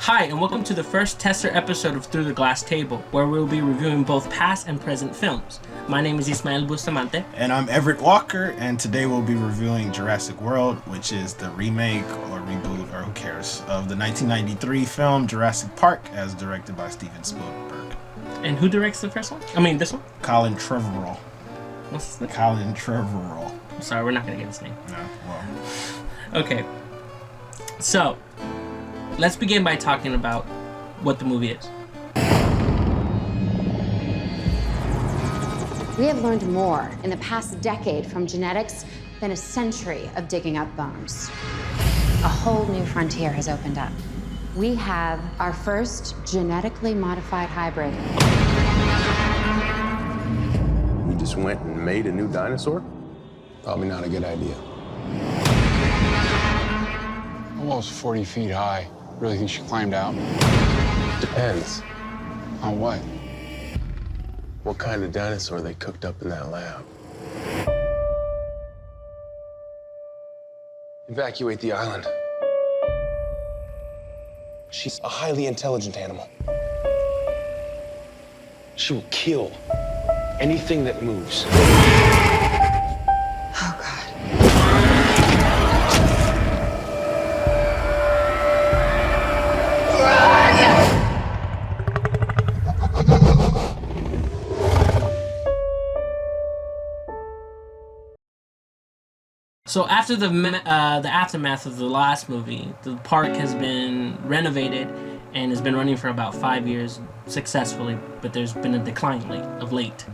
Hi, and welcome to the first tester episode of Through the Glass Table, where we will be reviewing both past and present films. My name is Ismael Bustamante. And I'm Everett Walker, and today we'll be reviewing Jurassic World, which is the remake or reboot, or who cares, of the 1993 film Jurassic Park, as directed by Steven Spielberg. And who directs the first one? I mean, this one? Colin Trevorrow. What's his name? Colin Trevorrow. I'm sorry, we're not going to get his name. No, well. Okay. So, let's begin by talking about what the movie is. We have learned more in the past decade from genetics than a century of digging up bones. A whole new frontier has opened up. We have our first genetically modified hybrid. You just went and made a new dinosaur? Probably not a good idea. Almost 40 feet high. Really think she climbed out? Depends. On what? What kind of dinosaur they cooked up in that lab? Evacuate the island. She's a highly intelligent animal. She will kill anything that moves. Oh, God. So after the aftermath of the last movie, the park has been renovated and has been running for about 5 years successfully, but there's been a decline of late.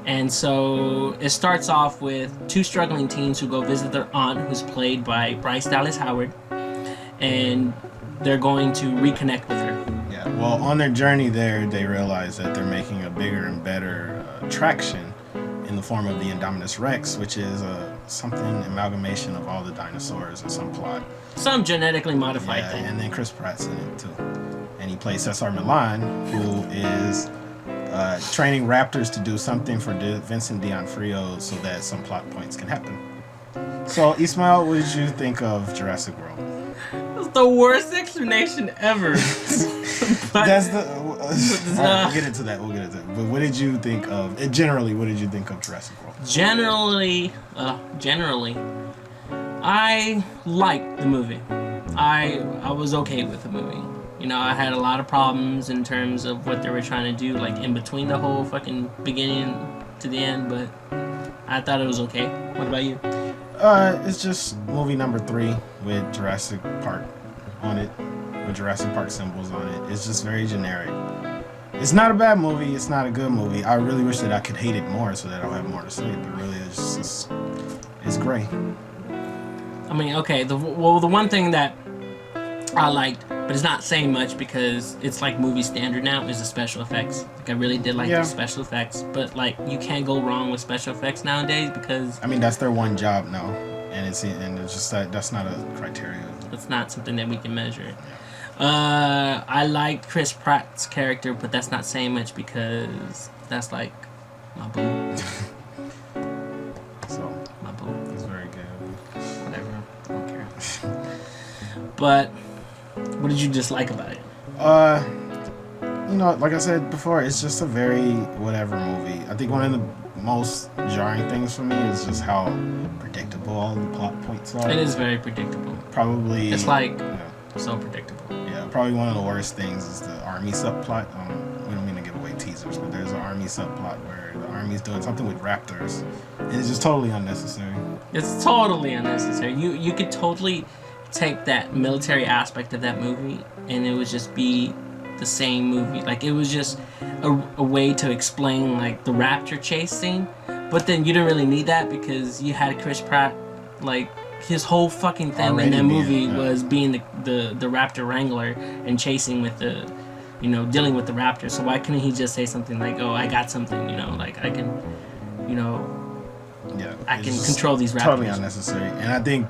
And so it starts off with two struggling teens who go visit their aunt, who's played by Bryce Dallas Howard, and they're going to reconnect with her. Yeah, well, on their journey there, they realize that they're making a bigger and better attraction in the form of the Indominus Rex, which is something amalgamation of all the dinosaurs in some plot. Some genetically modified thing. And then Chris Pratt's in it too. And he plays Cesar Millan, who is training raptors to do something for Vincent D'Onofrio so that some plot points can happen. So, Ismael, what did you think of Jurassic World? That's the worst explanation ever. But, That's the. We'll get into that. But what did you think of? Generally, what did you think of Jurassic World? Generally, I liked the movie. I was okay with the movie. You know, I had a lot of problems in terms of what they were trying to do, like in between the whole fucking beginning to the end, but I thought it was okay. What about you? It's just movie number 3 with Jurassic Park on it, with Jurassic Park symbols on it. It's just very generic. It's not a bad movie. It's not a good movie. I really wish that I could hate it more so that I'll have more to say, but really it's great. I mean, okay, the one thing that I liked, but it's not saying much because it's like movie standard now, is the special effects. Like, I really did like the special effects, but like, you can't go wrong with special effects nowadays because... I mean, that's their one job now, and it's just that's not a criteria. It's not something that we can measure. I liked Chris Pratt's character, but that's not saying much because that's like my boo. So, my boo. it's very good. Whatever. I don't care. But what did you dislike about it? You know, like I said before, it's just a very whatever movie. I think one of the most jarring things for me is just how predictable all the plot points are. It is very predictable. Probably. It's like Yeah. so predictable. Yeah, probably one of the worst things is the army subplot. We don't mean to give away teasers, but there's an army subplot where the army's doing something with raptors, and it's just totally unnecessary. It's totally unnecessary. You could totally take that military aspect of that movie, and it would just be the same movie. Like, it was just a way to explain like the raptor chase scene, but then you didn't really need that because you had Chris Pratt, like, his whole fucking thing Already in that movie being, was being the raptor wrangler and chasing with the, you know, dealing with the raptor. So why couldn't he just say something like, oh, I got something, you know, like I can, you know, I can control these raptors. Totally unnecessary. And I think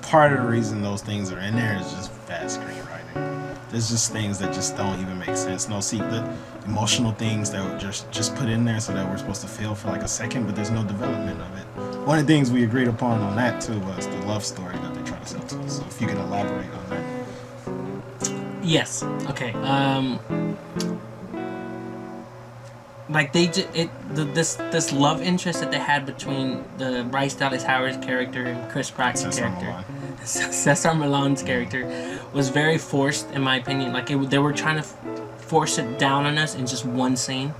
part of the reason those things are in there is just bad screenwriting. There's just things that just don't even make sense. The emotional things that were just put in there so that we're supposed to feel for like a second, but there's no development of it. One of the things we agreed upon on that too was the love story that they try to sell to us. So if you could elaborate on that. Yes. Okay. Like this love interest that they had between the Bryce Dallas Howard's character and Chris Pratt's character, Cesar Millan's character, was very forced in my opinion. Like they were trying to force it down on us in just one scene,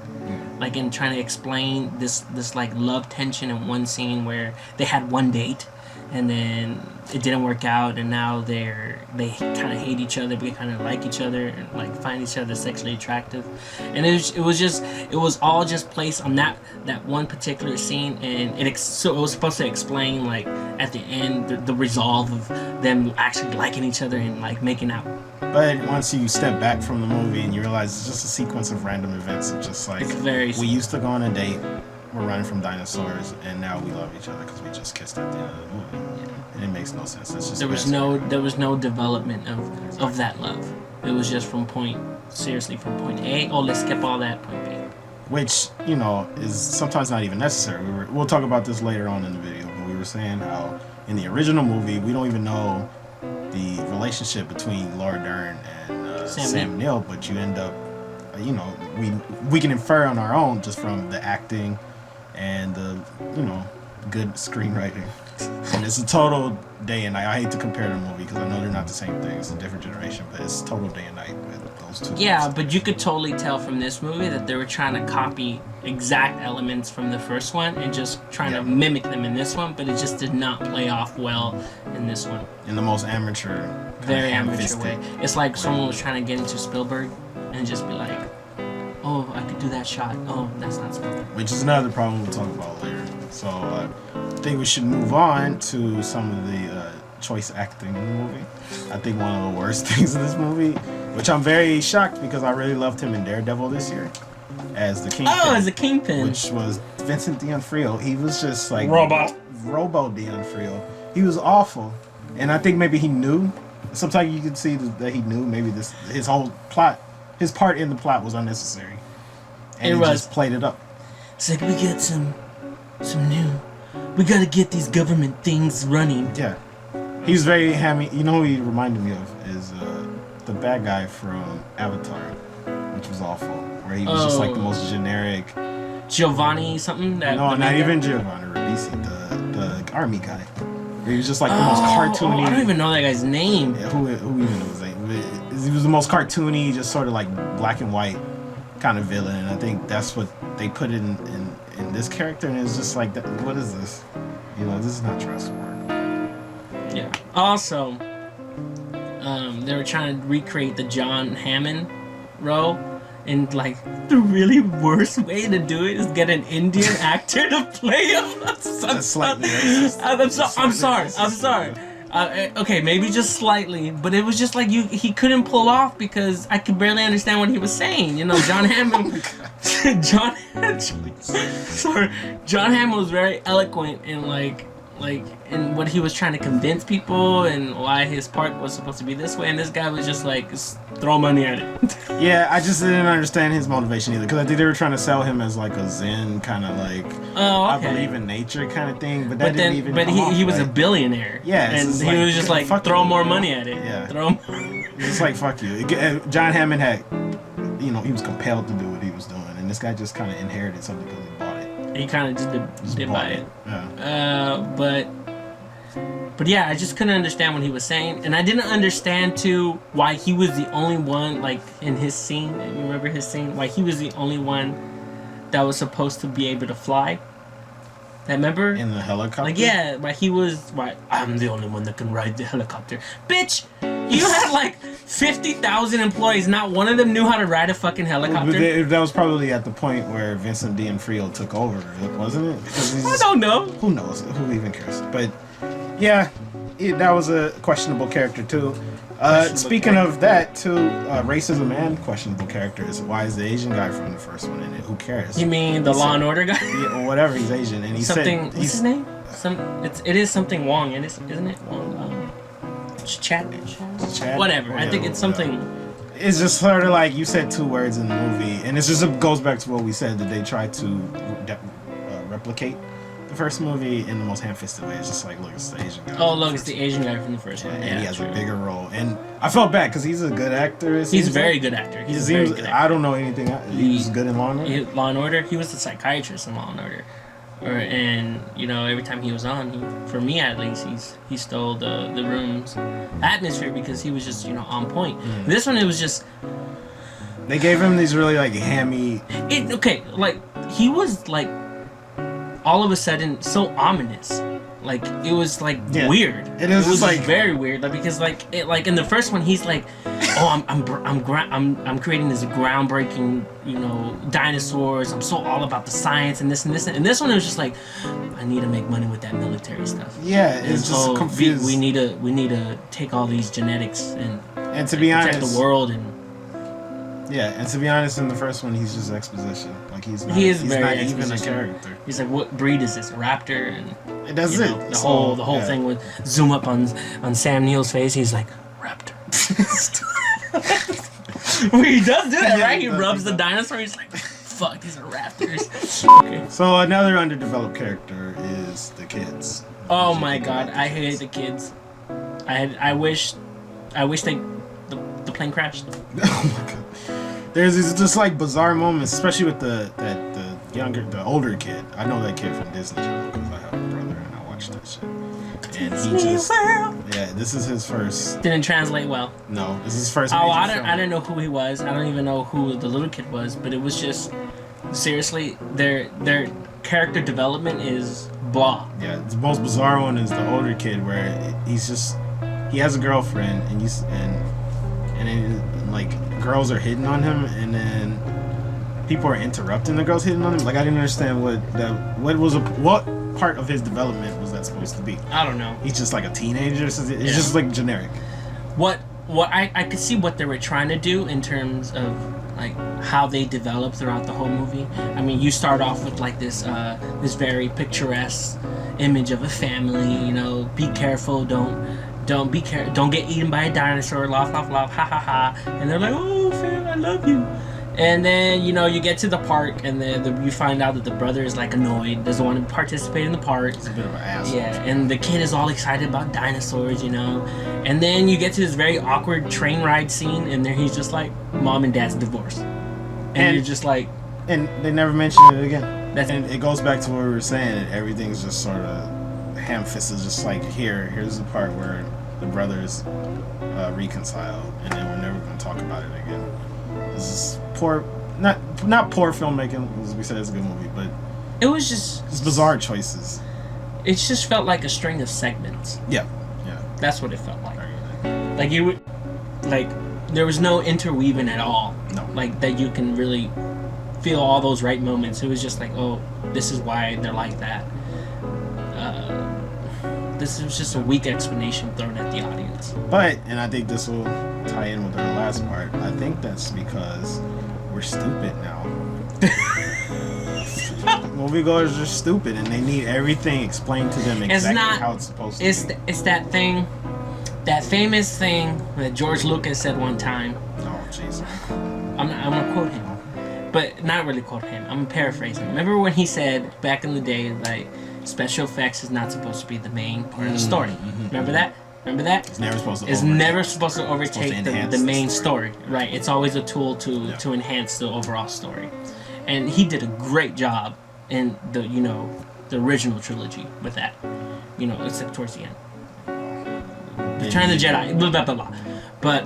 like in trying to explain this like love tension in one scene where they had one date, and then it didn't work out, and now they kind of hate each other, but they kind of like each other and like find each other sexually attractive, and it was all just placed on that one particular scene, and so it was supposed to explain like at the end the resolve of them actually liking each other and like making out. But once you step back from the movie and you realize it's just a sequence of random events, it's just like we used to go on a date, we're running from dinosaurs, and now we love each other because we just kissed at the end of the movie. Yeah. And it makes no sense. It's just there was no development of that love. It was just from point A. Oh, let's skip all that, point B. Which, you know, is sometimes not even necessary. We'll talk about this later on in the video, but we were saying how in the original movie we don't even know the relationship between Laura Dern and Sam Neill, but you end up, you know, we can infer on our own just from the acting and the, you know, good screenwriting. And it's a total day and night. I hate to compare the movie because I know they're not the same thing. It's a different generation, but it's total day and night with those two. Yeah, movies. but you could totally tell from this movie that they were trying to copy exact elements from the first one and just trying to mimic them in this one, but it just did not play off well in this one. In the most amateur, very amateur way. It's like someone was trying to get into Spielberg and just be like, oh, I could do that shot. Oh, that's not Spielberg. Which is another problem we'll talk about later. So I think we should move on to some of the choice acting in the movie. I think one of the worst things in this movie, which I'm very shocked because I really loved him in Daredevil this year as the Kingpin. Oh, as the Kingpin. Which was Vincent D'Onofrio. He was just like Robo D'Onofrio. He was awful. And I think maybe he knew. Sometimes you could see that he knew maybe his whole plot, his part in the plot was unnecessary. And he just played it up. It's like, we got some new. We gotta get these government things running. Yeah. He's very hammy. You know who he reminded me of is the bad guy from Avatar, which was awful. Where he was just like the most generic. Giovanni something? No, not even Giovanni Ribisi, the army guy. He was just like the most cartoony. I don't even know that guy's name. Yeah, who even knows his name? He was the most cartoony, just sort of like black and white kind of villain. And I think that's what they put in this character. And it's just like, what is this? You know, this is not trustworthy. Yeah. Also, they were trying to recreate the John Hammond role. And like the really worst way to do it is get an Indian actor to play him. That's slightly racist. I'm sorry. Okay, maybe just slightly, but it was just like he couldn't pull off because I could barely understand what he was saying. You know, John Hammond. John Hammond was very eloquent in like in what he was trying to convince people and why his part was supposed to be this way, and this guy was just like, throw money at it. Yeah, I just didn't understand his motivation either, because I think they were trying to sell him as like a Zen kind of like, I believe in nature kind of thing, but didn't even. But he was a billionaire. Yeah, and he was just like, throw more money at it. Yeah, throw. It's like, fuck you. John Hammond had, you know, he was compelled to do what he was doing, and this guy just kind of inherited something because he bought it. He kind of just did buy it. Yeah. But yeah, I just couldn't understand what he was saying, and I didn't understand too why he was the only one, like in his scene. You remember his scene? Why he was the only one that was supposed to be able to fly. Remember? In the helicopter. Like yeah, why I'm the only one that can ride the helicopter. Bitch, you had like 50,000 employees. Not one of them knew how to ride a fucking helicopter. That was probably at the point where Vincent D'Onofrio took over, wasn't it? I don't know. Who knows? Who even cares? But yeah, that was a questionable character too. Speaking of that too, racism and questionable characters. Why is the Asian guy from the first one in it? Who cares? You mean the Law and Order guy? Yeah, or whatever. He's Asian, and he something. What's his name? It is something Wong. Isn't it Wong? Chad. Whatever. I think it's something. It's just sort of like you said two words in the movie, and it goes back to what we said that they tried to replicate the first movie in the most ham-fisted way. It's just like, look, it's the Asian guy. Oh, look, it's the Asian guy from the first one. And he has true. a bigger role. And I felt bad because he's a good actor. He's a very good actor. He's a very good actor. I don't know anything. He was good in Law and Order. Law and Order. He was the psychiatrist in Law and Order. And every time he was on, for me at least, he stole the room's atmosphere because he was just on point. This one, it was just they gave him these really like hammy. He was like all of a sudden so ominous. Like it was like weird. It was just like very weird. Like because in the first one he's like, oh I'm creating this groundbreaking dinosaurs. I'm so all about the science and this and this. And this one it was just like, I need to make money with that military stuff. Yeah, it's just confused. We need to take all these genetics and to be protect honest, the world and. Yeah, and to be honest, in the first one, he's just exposition. Like he's not even a character. He's like, what breed is this? Raptor, and that's it. The whole thing would zoom up on Sam Neill's face. He's like, Raptor. Well, he does do that, right? He rubs the dinosaur. He's like, fuck, these are raptors. Okay. So another underdeveloped character is the kids. Oh my god, I hate the kids. I wish the plane crashed. Oh my god. There's these just like bizarre moments, especially with the older kid. I know that kid from Disney Channel because I have a brother and I watch that shit. And this is his first. Didn't translate well. No, this is his first. Oh, I didn't know who he was. I don't even know who the little kid was. But it was just seriously their character development is blah. Yeah, the most bizarre one is the older kid where he has a girlfriend and then like girls are hitting on him and then people are interrupting the girls hitting on him. Like I didn't understand what part of his development was that supposed to be. I don't know. He's just like a teenager. It's just like generic. What I could see what they were trying to do in terms of like how they develop throughout the whole movie. I mean, you start off with like this very picturesque image of a family. Be careful, don't get eaten by a dinosaur, laugh, ha ha ha. And they're like, oh fam, I love you. And then you get to the park and then you find out that the brother is like annoyed, doesn't want to participate in the park. He's a bit of an asshole. Yeah, and the kid is all excited about dinosaurs, And then you get to this very awkward train ride scene and then he's just like, mom and dad's divorced. And you're just like, and they never mention it again. And it goes back to what we were saying. Everything's just sort of ham-fisted, just like here's the part where the brothers reconcile, and then we're never going to talk about it again. This is poor, not poor filmmaking, as we said it's a good movie, but it was just bizarre choices. It just felt like a string of segments. Yeah. That's what it felt like. Like you would, like there was no interweaving at all. No. Like that you can really feel all those right moments. It was just like, oh, this is why they're like that. This was just a weak explanation thrown at the audience. But, and I think this will tie in with our last part, I think that's because we're stupid now. Moviegoers are stupid and they need everything explained to them exactly how it's supposed to be. It's that thing, that famous thing that George Lucas said one time. Oh, jeez. I'm gonna quote him, but not really quote him. I'm paraphrasing. Remember when he said back in the day, like, special effects is not supposed to be the main part of the story. Remember that? It's never supposed to overtake the main story. Right. It's always a tool to enhance the overall story. And he did a great job in the original trilogy with that. Except towards the end. Return of the Jedi, blah blah blah blah.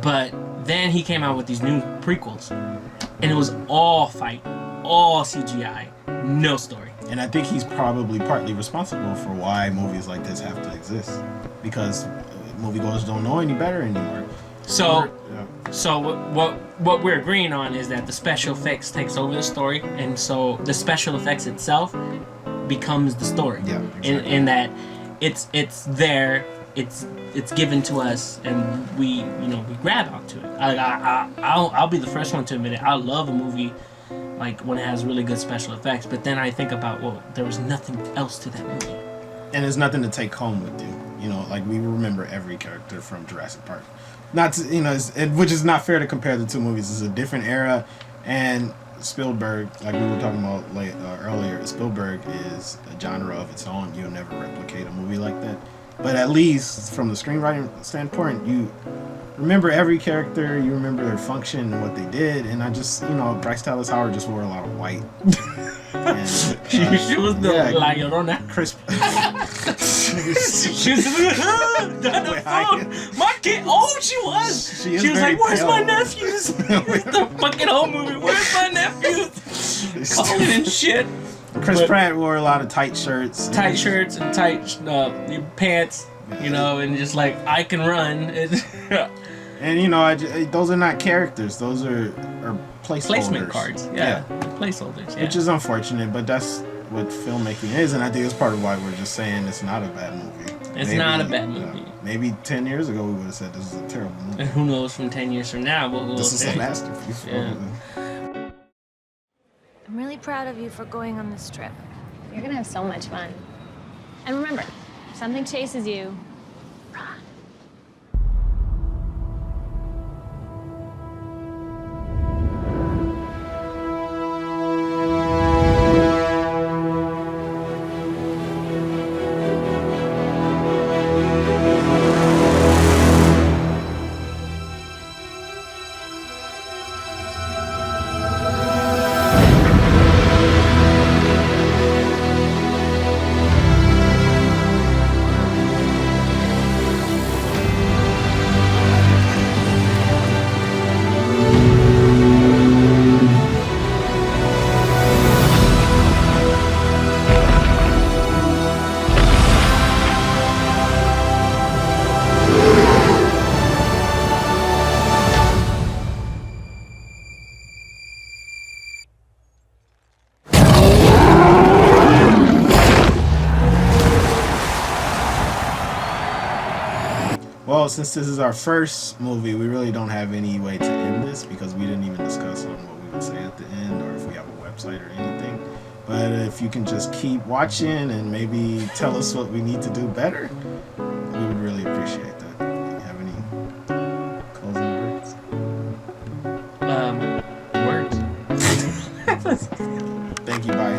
But then he came out with these new prequels. And it was all fight, all CGI, no story. And I think he's probably partly responsible for why movies like this have to exist, because moviegoers don't know any better anymore. So what we're agreeing on is that the special effects takes over the story, and so the special effects itself becomes the story. Yeah, exactly. In that it's there, it's given to us, and we grab onto it. I'll be the first one to admit it. I love a movie like when it has really good special effects, but then I think about, well, there was nothing else to that movie. And there's nothing to take home with you. Like we remember every character from Jurassic Park. Not to, which is not fair to compare the two movies. It's a different era, and Spielberg, like we were talking about earlier, Spielberg is a genre of its own. You'll never replicate a movie like that. But at least from the screenwriting standpoint, you remember every character, you remember their function and what they did. And I just, Bryce Dallas Howard just wore a lot of white. And, she was the La Llorona. Crisp. She was on the phone. My kid. Oh, she was. She was like, "Where's pale. my nephews?" The fucking whole movie. Where's my nephews? Colin and shit. Chris Pratt wore a lot of tight shirts. Tight shirts and tight pants. And just like, I can run. And those are not characters. Those are placeholders. Placement cards. Yeah. Placeholders. Yeah. Which is unfortunate, but that's what filmmaking is, and I think it's part of why we're just saying it's not a bad movie. It's not a bad movie. Maybe 10 years ago we would have said this is a terrible movie. And who knows from 10 years from now what we'll This is say. a masterpiece. Yeah. I'm really proud of you for going on this trip. You're gonna have so much fun. And remember, if something chases you, run. Well, since this is our first movie, we really don't have any way to end this because we didn't even discuss on what we would say at the end or if we have a website or anything. But if you can just keep watching and maybe tell us what we need to do better, we would really appreciate that. Do you have any closing words? Words. Thank you, bye.